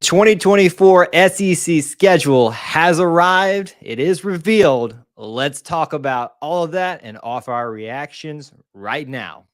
2024 SEC schedule has arrived. It is revealed. Let's talk about all of that and offer our reactions right now.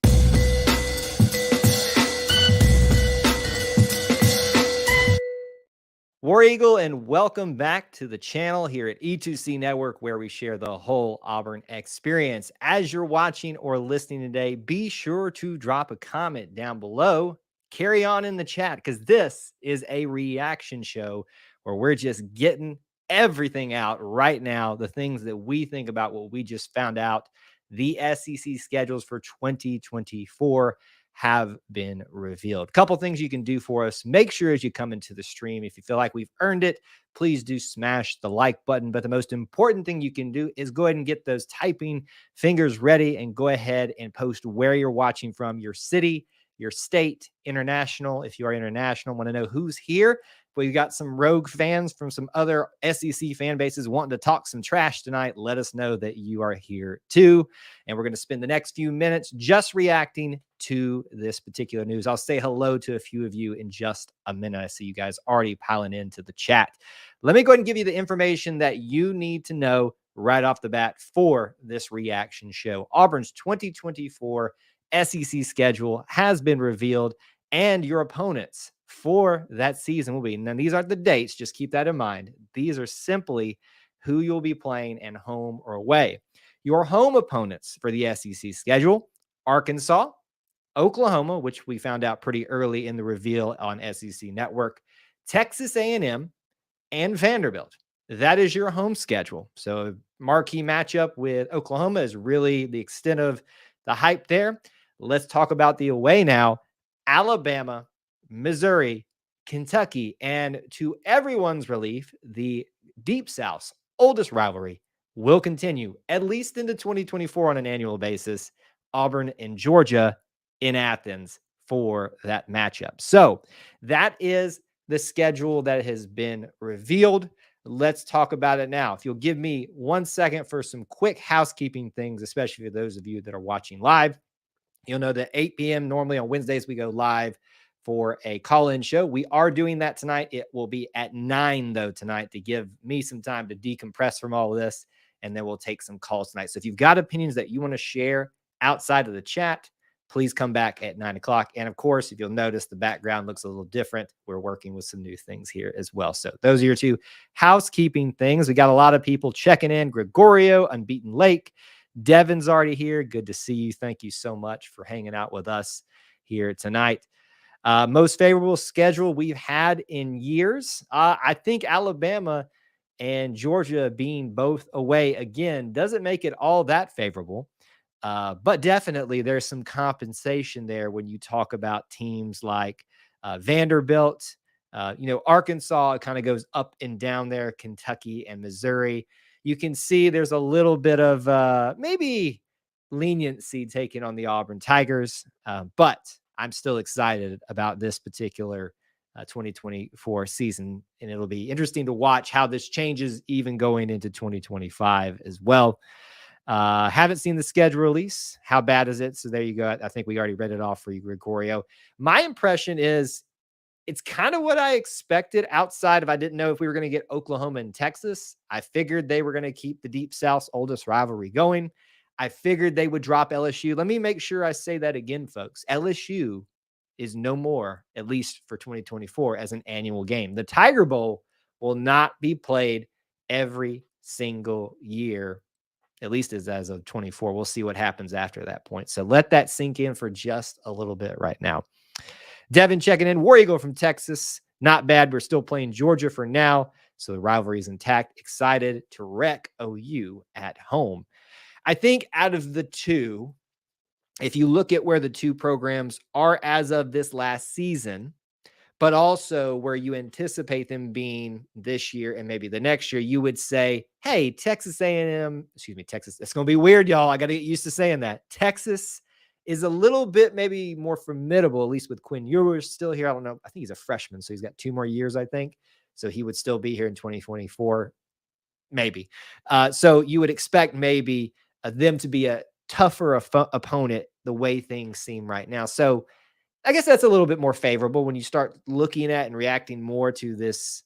War Eagle, and welcome back to the channel here at E2C Network, where we share the whole Auburn experience. As you're watching or listening today, be sure to drop a comment down below. Carry on in the chat, because this is a reaction show where we're just getting everything out right now, the things that we think about what we just found out. The SEC schedules for 2024 have been revealed. A couple things you can do for us. Make sure as you come into the stream, if you feel like we've earned it, please do smash the like button. But the most important thing you can do is go ahead and get those typing fingers ready and go ahead and post where you're watching from, your city, your state, international. If you are international, want to know who's here. We've got some rogue fans from some other SEC fan bases wanting to talk some trash tonight. Let us know that you are here too. And we're going to spend the next few minutes just reacting to this particular news. I'll say hello to a few of you in just a minute. I see you guys already piling into the chat. Let me go ahead and give you the information that you need to know right off the bat for this reaction show. Auburn's 2024 SEC schedule has been revealed, and your opponents for that season will be, and these are the dates, just keep that in mind. These are simply who you'll be playing and home or away. Your home opponents for the SEC schedule: Arkansas, Oklahoma, which we found out pretty early in the reveal on SEC Network, Texas A&M, and Vanderbilt. That is your home schedule. So a marquee matchup with Oklahoma is really the extent of the hype there. Let's talk about the away now. Alabama, Missouri, Kentucky, and to everyone's relief, the Deep South's oldest rivalry will continue at least into 2024 on an annual basis. Auburn and Georgia in Athens for that matchup. So that is the schedule that has been revealed. Let's talk about it now. If you'll give me 1 second for some quick housekeeping things, especially for those of you that are watching live. You'll know that 8 p.m. normally on Wednesdays, we go live for a call-in show. We are doing that tonight. It will be at 9, though, tonight, to give me some time to decompress from all of this, and then we'll take some calls tonight. So if you've got opinions that you want to share outside of the chat, please come back at 9 o'clock. And, of course, if you'll notice, the background looks a little different. We're working with some new things here as well. So those are your two housekeeping things. We got a lot of people checking in. Gregorio, Unbeaten Lake. Devin's already here. Good to see you. Thank you so much for hanging out with us here tonight. Most favorable schedule we've had in years. I think Alabama and Georgia being both away again doesn't make it all that favorable. But definitely there's some compensation there when you talk about teams like Vanderbilt. Arkansas, it kind of goes up and down there, Kentucky and Missouri. You can see there's a little bit of maybe leniency taken on the Auburn Tigers, but I'm still excited about this particular 2024 season, and it'll be interesting to watch how this changes even going into 2025 as well. Haven't seen the schedule release. How bad is it? So there you go. I think we already read it off for you, Gregorio. My impression is it's kind of what I expected, outside of I didn't know if we were going to get Oklahoma and Texas. I figured they were going to keep the Deep South's oldest rivalry going. I figured they would drop LSU. Let me make sure I say that again, folks. LSU is no more, at least for 2024, as an annual game. The Tiger Bowl will not be played every single year, at least as of 24. We'll see what happens after that point. So let that sink in for just a little bit right now. Devin checking in. War Eagle from Texas. Not bad. We're still playing Georgia for now, so the rivalry is intact. Excited to wreck OU at home. I think out of the two, if you look at where the two programs are as of this last season, but also where you anticipate them being this year and maybe the next year, you would say, hey, Texas A&M, Texas. It's going to be weird, y'all. I got to get used to saying that. Texas is a little bit maybe more formidable, at least with Quinn Ewers still here. I don't know. I think he's a freshman, so he's got 2 more years, I think. So he would still be here in 2024, maybe. So you would expect maybe them to be a tougher opponent the way things seem right now. So I guess that's a little bit more favorable when you start looking at and reacting more to this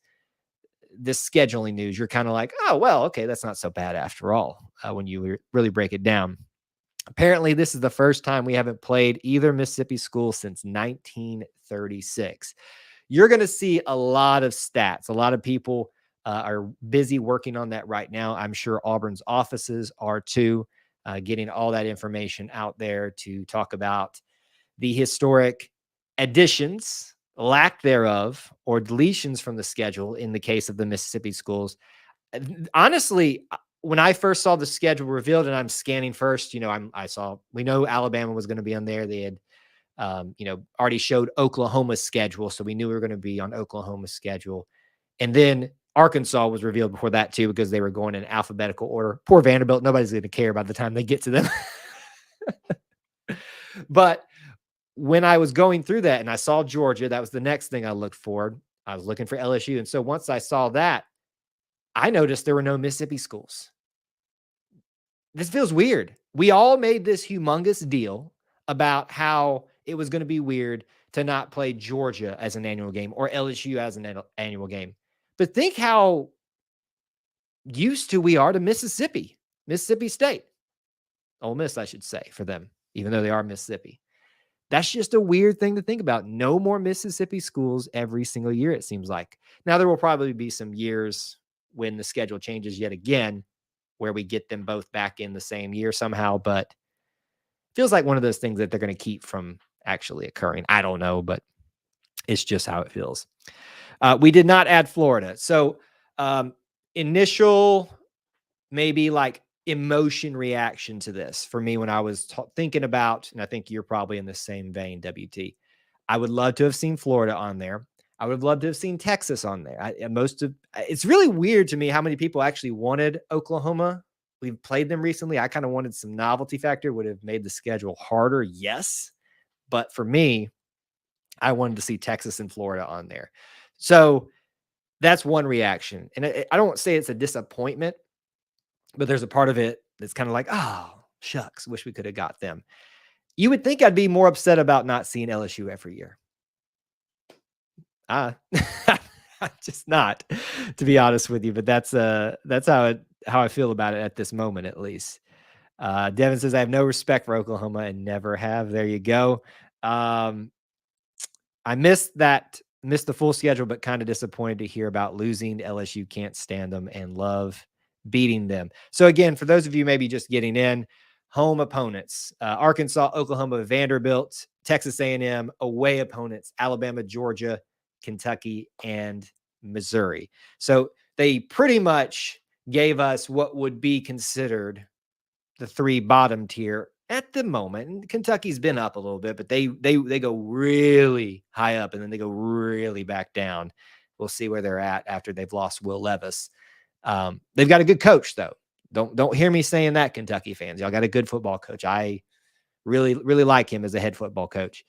scheduling news. You're kind of like, oh, well, okay, that's not so bad after all, when you really break it down. Apparently, this is the first time we haven't played either Mississippi school since 1936. You're going to see a lot of stats. A lot of people are busy working on that right now. I'm sure Auburn's offices are too, getting all that information out there to talk about the historic additions, lack thereof, or deletions from the schedule in the case of the Mississippi schools. Honestly, when I first saw the schedule revealed and I'm scanning first, we know Alabama was going to be on there. They had, already showed Oklahoma's schedule. So we knew we were going to be on Oklahoma's schedule. And then Arkansas was revealed before that too, because they were going in alphabetical order. Poor Vanderbilt. Nobody's going to care by the time they get to them. But when I was going through that and I saw Georgia, that was the next thing I looked for. I was looking for LSU. And so once I saw that, I noticed there were no Mississippi schools. This feels weird. We all made this humongous deal about how it was going to be weird to not play Georgia as an annual game or LSU as an annual game. But think how used to we are to Mississippi State. Ole Miss, I should say, for them, even though they are Mississippi. That's just a weird thing to think about. No more Mississippi schools every single year, it seems like. Now, there will probably be some years when the schedule changes yet again, where we get them both back in the same year somehow, but it feels like one of those things that they're going to keep from actually occurring. I don't know, but it's just how it feels. We did not add Florida. So initial maybe like emotion reaction to this for me when I was thinking about, and I think you're probably in the same vein, WT. I would love to have seen Florida on there. I would have loved to have seen Texas on there. It's really weird to me how many people actually wanted Oklahoma. We've played them recently. I kind of wanted some novelty factor, would have made the schedule harder. Yes. But for me, I wanted to see Texas and Florida on there. So that's one reaction. And I don't say it's a disappointment, but there's a part of it that's kind of like, oh, shucks, wish we could have got them. You would think I'd be more upset about not seeing LSU every year. I'm just not, to be honest with you, but that's how I feel about it at this moment, at least. Devin says, I have no respect for Oklahoma and never have. There you go. I missed the full schedule, but kind of disappointed to hear about losing. LSU can't stand them and love beating them. So again, for those of you maybe just getting in, home opponents, Arkansas, Oklahoma, Vanderbilt, Texas A&M, away opponents, Alabama, Georgia, Kentucky, and Missouri. So they pretty much gave us what would be considered the three bottom tier at the moment. And Kentucky's been up a little bit, but they go really high up and then they go really back down. We'll see where they're at after they've lost Will Levis. They've got a good coach, though. Don't hear me saying that, Kentucky fans. Y'all got a good football coach. I really, really like him as a head football coach.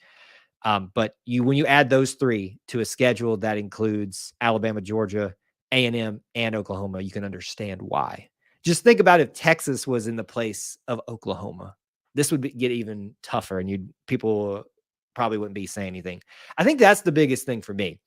But when you add those three to a schedule that includes Alabama, Georgia, A&M, and Oklahoma, you can understand why. Just think about if Texas was in the place of Oklahoma. This would get even tougher, and people probably wouldn't be saying anything. I think that's the biggest thing for me,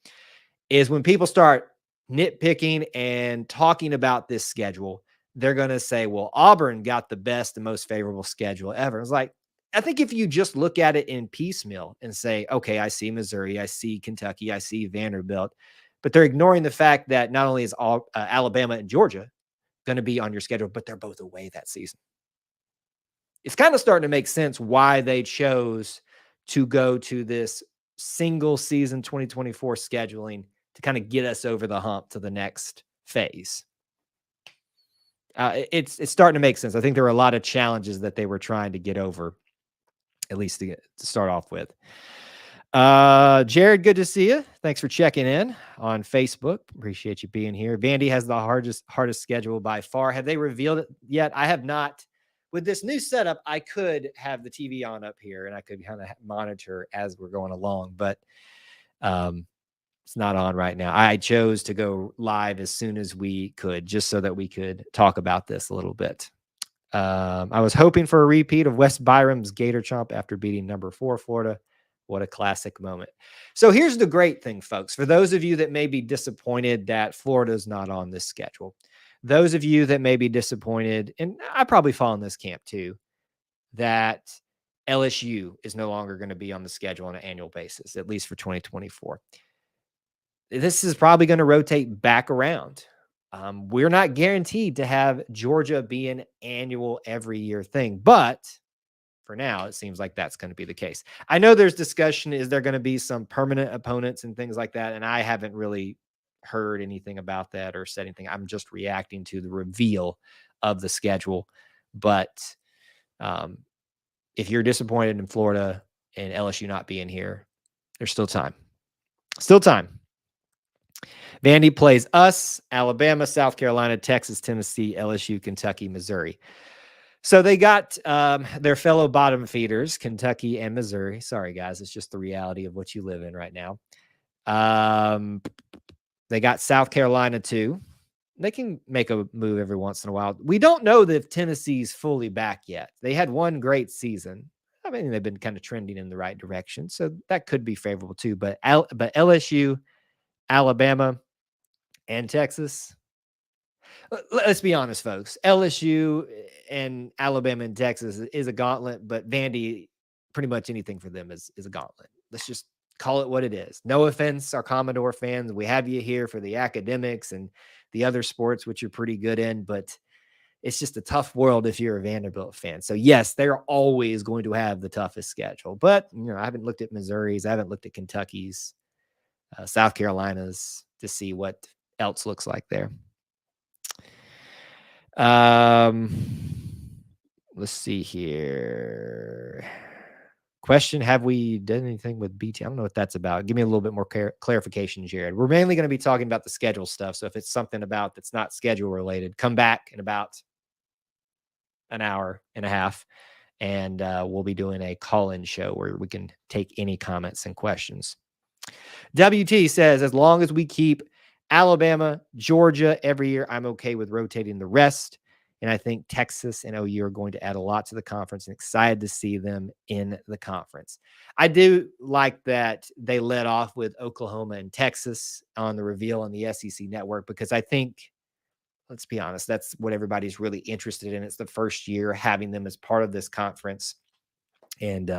is when people start nitpicking and talking about this schedule, they're going to say, well, Auburn got the best and most favorable schedule ever. It's like, I think if you just look at it in piecemeal and say, okay, I see Missouri, I see Kentucky, I see Vanderbilt, but they're ignoring the fact that not only is Alabama and Georgia going to be on your schedule, but they're both away that season. It's kind of starting to make sense why they chose to go to this single season 2024 scheduling to kind of get us over the hump to the next phase. It's starting to make sense. I think there were a lot of challenges that they were trying to get over, at least to start off with. Jared, good to see you. Thanks for checking in on Facebook. Appreciate you being here. Vandy has the hardest schedule by far. Have they revealed it yet? I have not. With this new setup, I could have the TV on up here and I could kind of monitor as we're going along, but it's not on right now. I chose to go live as soon as we could, just so that we could talk about this a little bit. I was hoping for a repeat of West Byram's Gator Chomp after beating number 4 Florida. What a classic moment. So here's the great thing, folks. For those of you that may be disappointed that Florida's not on this schedule, those of you that may be disappointed, and I probably fall in this camp too, that LSU is no longer going to be on the schedule on an annual basis, at least for 2024. This is probably going to rotate back around. We're not guaranteed to have Georgia be an annual every year thing, but for now, it seems like that's going to be the case. I know there's discussion. Is there going to be some permanent opponents and things like that? And I haven't really heard anything about that or said anything. I'm just reacting to the reveal of the schedule. But if you're disappointed in Florida and LSU not being here, there's still time. Still time. Vandy plays us, Alabama, South Carolina, Texas, Tennessee, LSU, Kentucky, Missouri. So they got their fellow bottom feeders, Kentucky and Missouri. Sorry, guys. It's just the reality of what you live in right now. They got South Carolina, too. They can make a move every once in a while. We don't know that if Tennessee's fully back yet. They had one great season. I mean, they've been kind of trending in the right direction. So that could be favorable, too. But LSU, Alabama, and Texas. Let's be honest, folks. LSU and Alabama and Texas is a gauntlet, but Vandy, pretty much anything for them is a gauntlet. Let's just call it what it is. No offense, our Commodore fans. We have you here for the academics and the other sports, which you're pretty good in, but it's just a tough world if you're a Vanderbilt fan. So yes, they're always going to have the toughest schedule, but I haven't looked at Missouri's. I haven't looked at Kentucky's, South Carolina's to see what else looks like there. Let's see here. Question: have we done anything with BT? I don't know what that's about. Give me a little bit more clarification, Jared. We're mainly going to be talking about the schedule stuff. So if it's something about that's not schedule related, come back in about an hour and a half, and we'll be doing a call-in show where we can take any comments and questions. WT says, as long as we keep Alabama, Georgia every year, I'm okay with rotating the rest. And I think Texas and OU are going to add a lot to the conference, and excited to see them in the conference. I do like that they led off with Oklahoma and Texas on the reveal on the SEC network, because I think, let's be honest, that's what everybody's really interested in. It's the first year having them as part of this conference, and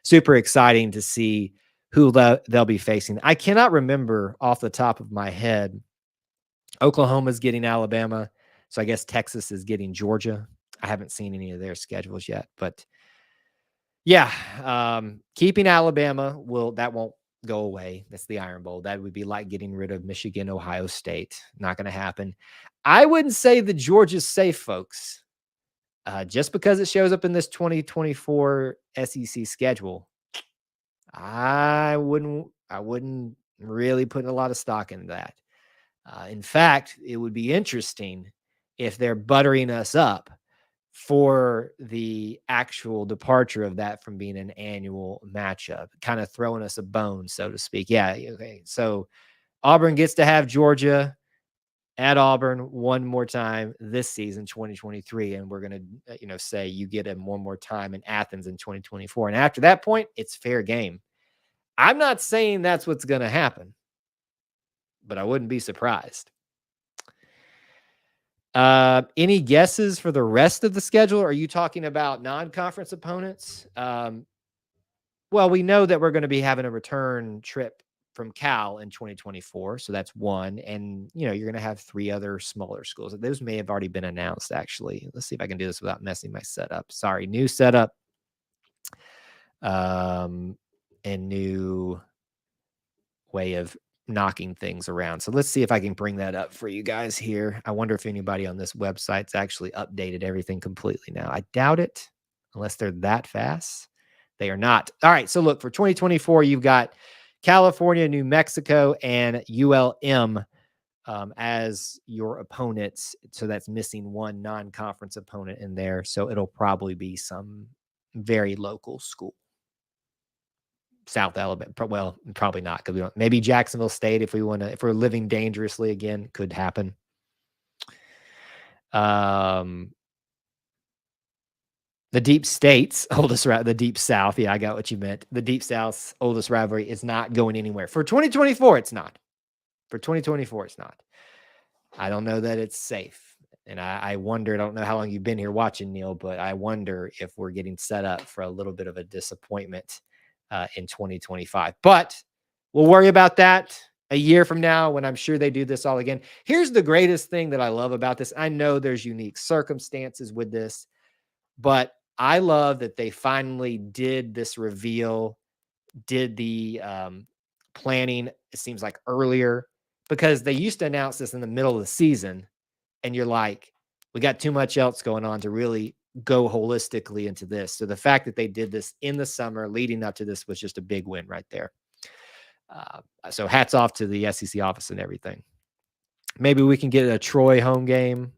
super exciting to see who they'll be facing. I cannot remember off the top of my head. Oklahoma's getting Alabama, so I guess Texas is getting Georgia. I haven't seen any of their schedules yet, but yeah, keeping Alabama that won't go away. That's the Iron Bowl. That would be like getting rid of Michigan, Ohio State. Not going to happen. I wouldn't say that Georgia's safe, folks. Just because it shows up in this 2024 SEC schedule, I wouldn't really put a lot of stock into that. In fact, it would be interesting if they're buttering us up for the actual departure of that from being an annual matchup, kind of throwing us a bone, so to speak. Yeah. Okay. So Auburn gets to have Georgia at Auburn one more time this season, 2023. And we're going to, say you get them one more time in Athens in 2024. And after that point, it's fair game. I'm not saying that's what's going to happen, but I wouldn't be surprised. Any guesses for the rest of the schedule? Are you talking about non-conference opponents? Well, we know that we're going to be having a return trip from Cal in 2024. So that's one. And, you're going to have 3 other smaller schools. Those may have already been announced, actually. Let's see if I can do this without messing my setup. Sorry, new setup. And new way of knocking things around. So let's see if I can bring that up for you guys here. I wonder if anybody on this website's actually updated everything completely now. I doubt it, unless they're that fast. They are not. All right. So look, for 2024, you've got California, New Mexico, and ULM as your opponents. So that's missing one non-conference opponent in there. So it'll probably be some very local school. South Alabama. Well, probably not, because maybe Jacksonville State, if we're living dangerously again, could happen. The Deep State's oldest the Deep South. Yeah, I got what you meant. The Deep South's oldest rivalry is not going anywhere. For 2024, it's not. For 2024, it's not. I don't know that it's safe. And I wonder, I don't know how long you've been here watching, Neil, but I wonder if we're getting set up for a little bit of a disappointment in 2025. But we'll worry about that a year from now when I'm sure they do this all again. Here's the greatest thing that I love about this. I know there's unique circumstances with this, but I love that they finally did this reveal, did the planning, it seems like earlier, because they used to announce this in the middle of the season. And you're like, we got too much else going on to really go holistically into this. So the fact that they did this in the summer leading up to this was just a big win right there. So hats off to the SEC office and everything. Maybe we can get a Troy home game,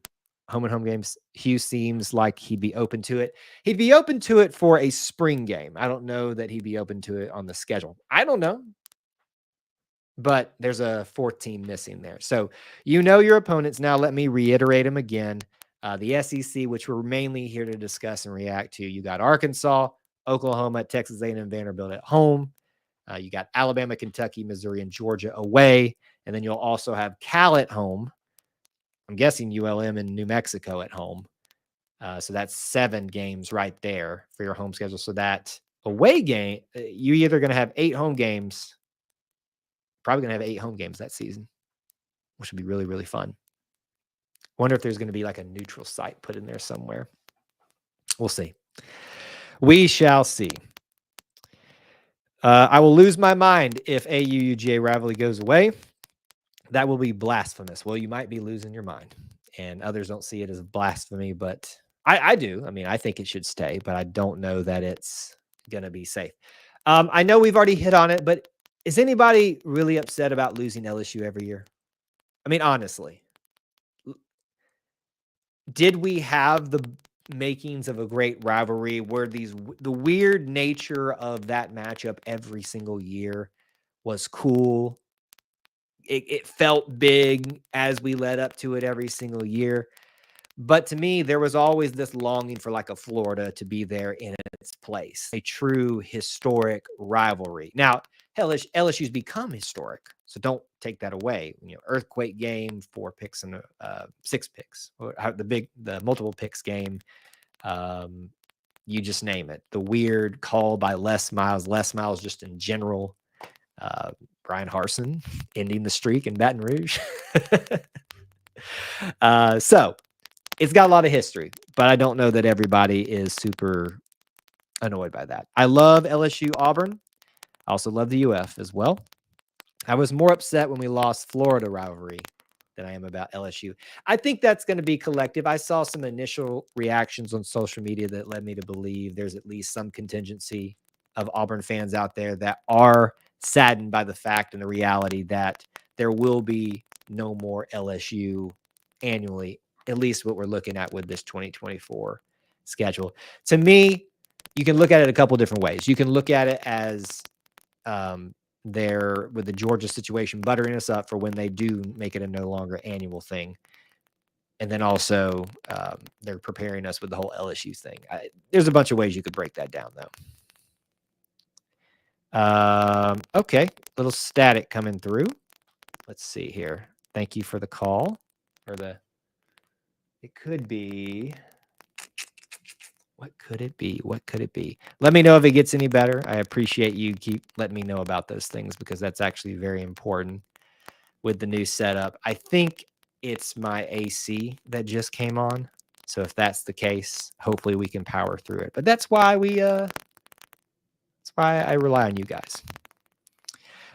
home and home games. Hugh seems like he'd be open to it. He'd be open to it for a spring game. I don't know that he'd be open to it on the schedule. I don't know. But there's a fourth team missing there. So you know your opponents. Now let me reiterate them again. The SEC, which we're mainly here to discuss and react to. You got Arkansas, Oklahoma, Texas A&M, Vanderbilt at home. You got Alabama, Kentucky, Missouri, and Georgia away. And then you'll also have Cal at home. I'm guessing ULM and New Mexico at home. So that's 7 games right there for your home schedule. So that away game, you're either going to have 8 home games, probably going to have 8 home games that season, which would be really, really fun. Wonder if there's going to be like a neutral site put in there somewhere. We'll see. We shall see. I will lose my mind if AU-UGA rivalry goes away. That will be blasphemous. Well, you might be losing your mind, and others don't see it as blasphemy, but I do. I mean, I think it should stay, but I don't know that it's going to be safe. I know we've already hit on it, but is anybody really upset about losing LSU every year? I mean, honestly. Did we have the makings of a great rivalry where the weird nature of that matchup every single year was cool? It felt big as we led up to it every single year. But to me, there was always this longing for like a Florida to be there in its place, a true historic rivalry. Now, LSU's become historic, so don't take that away. You know, earthquake game, 4 picks and 6 picks, or the multiple picks game. You just name it. The weird call by Les Miles just in general. Brian Harsin ending the streak in Baton Rouge. So it's got a lot of history, but I don't know that everybody is super annoyed by that. I love LSU Auburn. I also love the UF as well. I was more upset when we lost Florida rivalry than I am about LSU. I think that's going to be collective. I saw some initial reactions on social media that led me to believe there's at least some contingency of Auburn fans out there that are saddened by the fact and the reality that there will be no more LSU annually, at least what we're looking at with this 2024 schedule. To me, you can look at it a couple different ways. You can look at it as they're, with the Georgia situation, buttering us up for when they do make it a no longer annual thing. And then also they're preparing us with the whole LSU thing. There's a bunch of ways you could break that down, though. Okay, little static coming through. Let's see here. Thank you for the call. It could be. What could it be? What could it be? Let me know if it gets any better. I appreciate you keep letting me know about those things because that's actually very important with the new setup. I think it's my AC that just came on. So if that's the case, hopefully we can power through it. But that's why that's why I rely on you guys.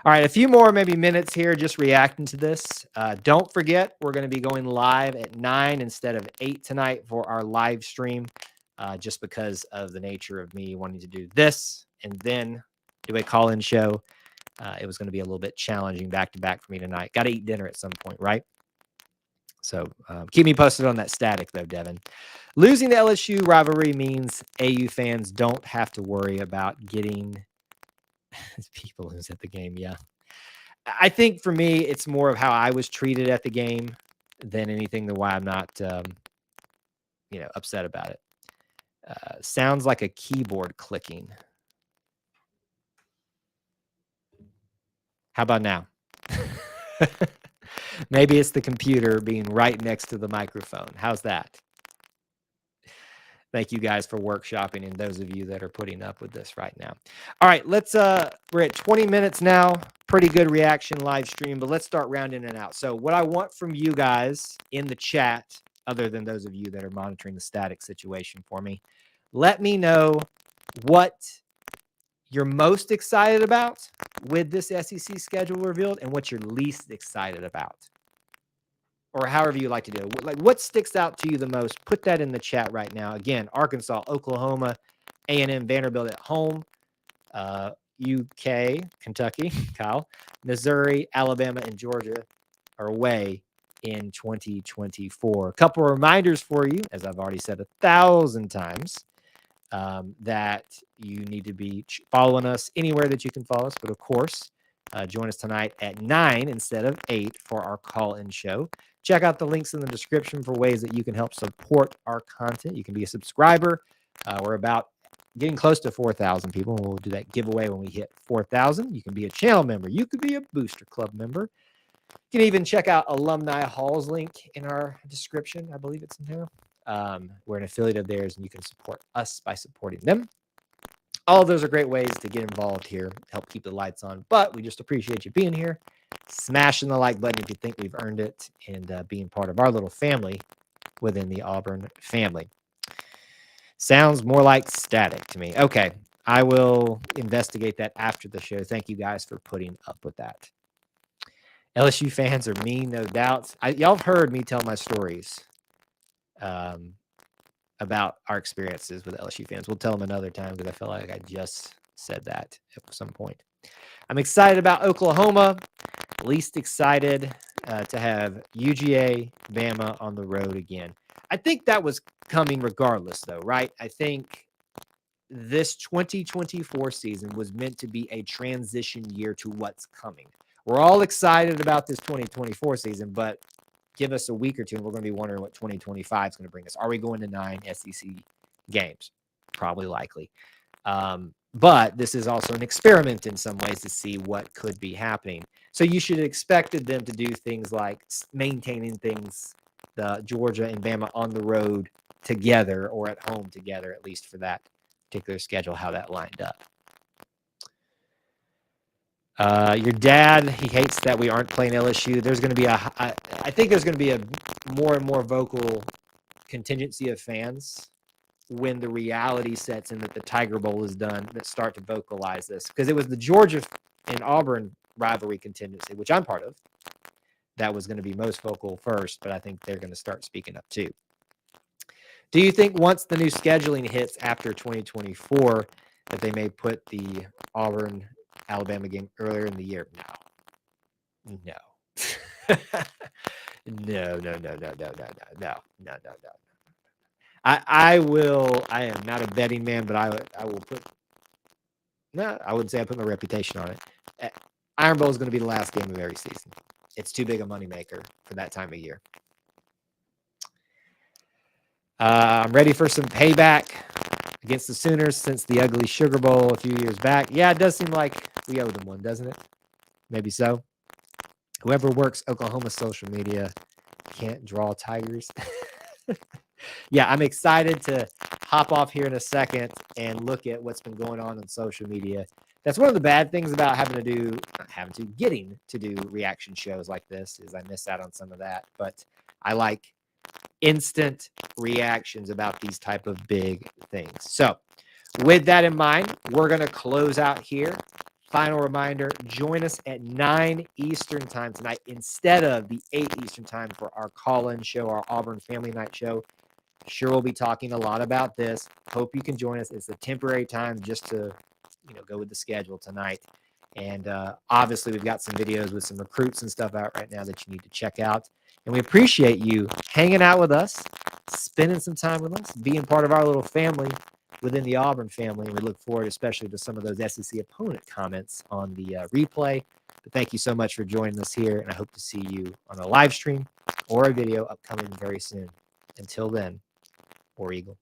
All right, a few more maybe minutes here just reacting to this. Don't forget, we're going to be going live at 9 instead of 8 tonight for our live stream. Just because of the nature of me wanting to do this and then do a call-in show. It was going to be a little bit challenging back-to-back for me tonight. Got to eat dinner at some point, right? So keep me posted on that static, though, Devin. Losing the LSU rivalry means AU fans don't have to worry about getting people who's at the game, yeah. I think for me, it's more of how I was treated at the game than anything, the why I'm not, upset about it. Sounds like a keyboard clicking. How about now? Maybe it's the computer being right next to the microphone. How's that? Thank you guys for workshopping and those of you that are putting up with this right now. All right, let's we're at 20 minutes now. Pretty good reaction live stream, but let's start rounding it out. So what I want from you guys in the chat, other than those of you that are monitoring the static situation for me, let me know what you're most excited about with this SEC schedule revealed and what you're least excited about, or however you like to do it. Like, what sticks out to you the most? Put that in the chat right now. Again, Arkansas, Oklahoma, A&M, Vanderbilt at home, UK, Kentucky, Kyle, Missouri, Alabama, and Georgia are away in 2024. A couple of reminders for you, as I've already said 1,000 times, that you need to be following us anywhere that you can follow us. But of course, join us tonight at 9 instead of 8 for our call-in show. Check out the links in the description for ways that you can help support our content. You can be a subscriber. We're about getting close to 4,000 people. We'll do that giveaway when we hit 4,000. You can be a channel member. You could be a Booster Club member. You can even check out Alumni Hall's link in our description. I believe it's in there. We're an affiliate of theirs, and you can support us by supporting them. All of those are great ways to get involved here, help keep the lights on. But we just appreciate you being here, smashing the like button if you think we've earned it, and being part of our little family within the Auburn family. Sounds more like static to me. Okay, I will investigate that after the show. Thank you guys for putting up with that. LSU fans are mean, no doubt. Y'all have heard me tell my stories about our experiences with LSU fans. We'll tell them another time because I feel like I just said that at some point. I'm excited about Oklahoma. Least excited to have UGA, Bama on the road again. I think that was coming regardless, though, right? I think this 2024 season was meant to be a transition year to what's coming. We're all excited about this 2024 season, but give us a week or two, and we're going to be wondering what 2025 is going to bring us. Are we going to 9 SEC games? Probably likely. But this is also an experiment in some ways to see what could be happening. So you should have expected them to do things like maintaining things, the Georgia and Bama on the road together or at home together, at least for that particular schedule, how that lined up. Your dad, he hates that we aren't playing LSU. There's going to be I think there's going to be a more and more vocal contingency of fans when the reality sets in that the Tiger Bowl is done that start to vocalize this, because it was the Georgia and Auburn rivalry contingency, which I'm part of, that was going to be most vocal first, but I think they're going to start speaking up too. Do you think once the new scheduling hits after 2024 that they may put the Auburn Alabama game earlier in the year? No. No. I am not a betting man, but I will put, no, I wouldn't say I put my reputation on it. Iron Bowl is going to be the last game of every season. It's too big a moneymaker for that time of year. I'm ready for some payback against the Sooners since the ugly Sugar Bowl a few years back. Yeah, it does seem like we owe them one, doesn't it? Maybe so. Whoever works Oklahoma social media can't draw Tigers. Yeah, I'm excited to hop off here in a second and look at what's been going on social media. That's one of the bad things about getting to do reaction shows like this is I miss out on some of that. But I like instant reactions about these type of big things. So with that in mind, we're going to close out here. Final reminder, join us at 9 Eastern time tonight instead of the 8 Eastern time for our call-in show, our Auburn Family Night show. Sure, we'll be talking a lot about this. Hope you can join us. It's a temporary time just to, go with the schedule tonight. And obviously, we've got some videos with some recruits and stuff out right now that you need to check out. And we appreciate you hanging out with us, spending some time with us, being part of our little family within the Auburn family. And we look forward especially to some of those SEC opponent comments on the replay. But thank you so much for joining us here. And I hope to see you on a live stream or a video upcoming very soon. Until then, War Eagle.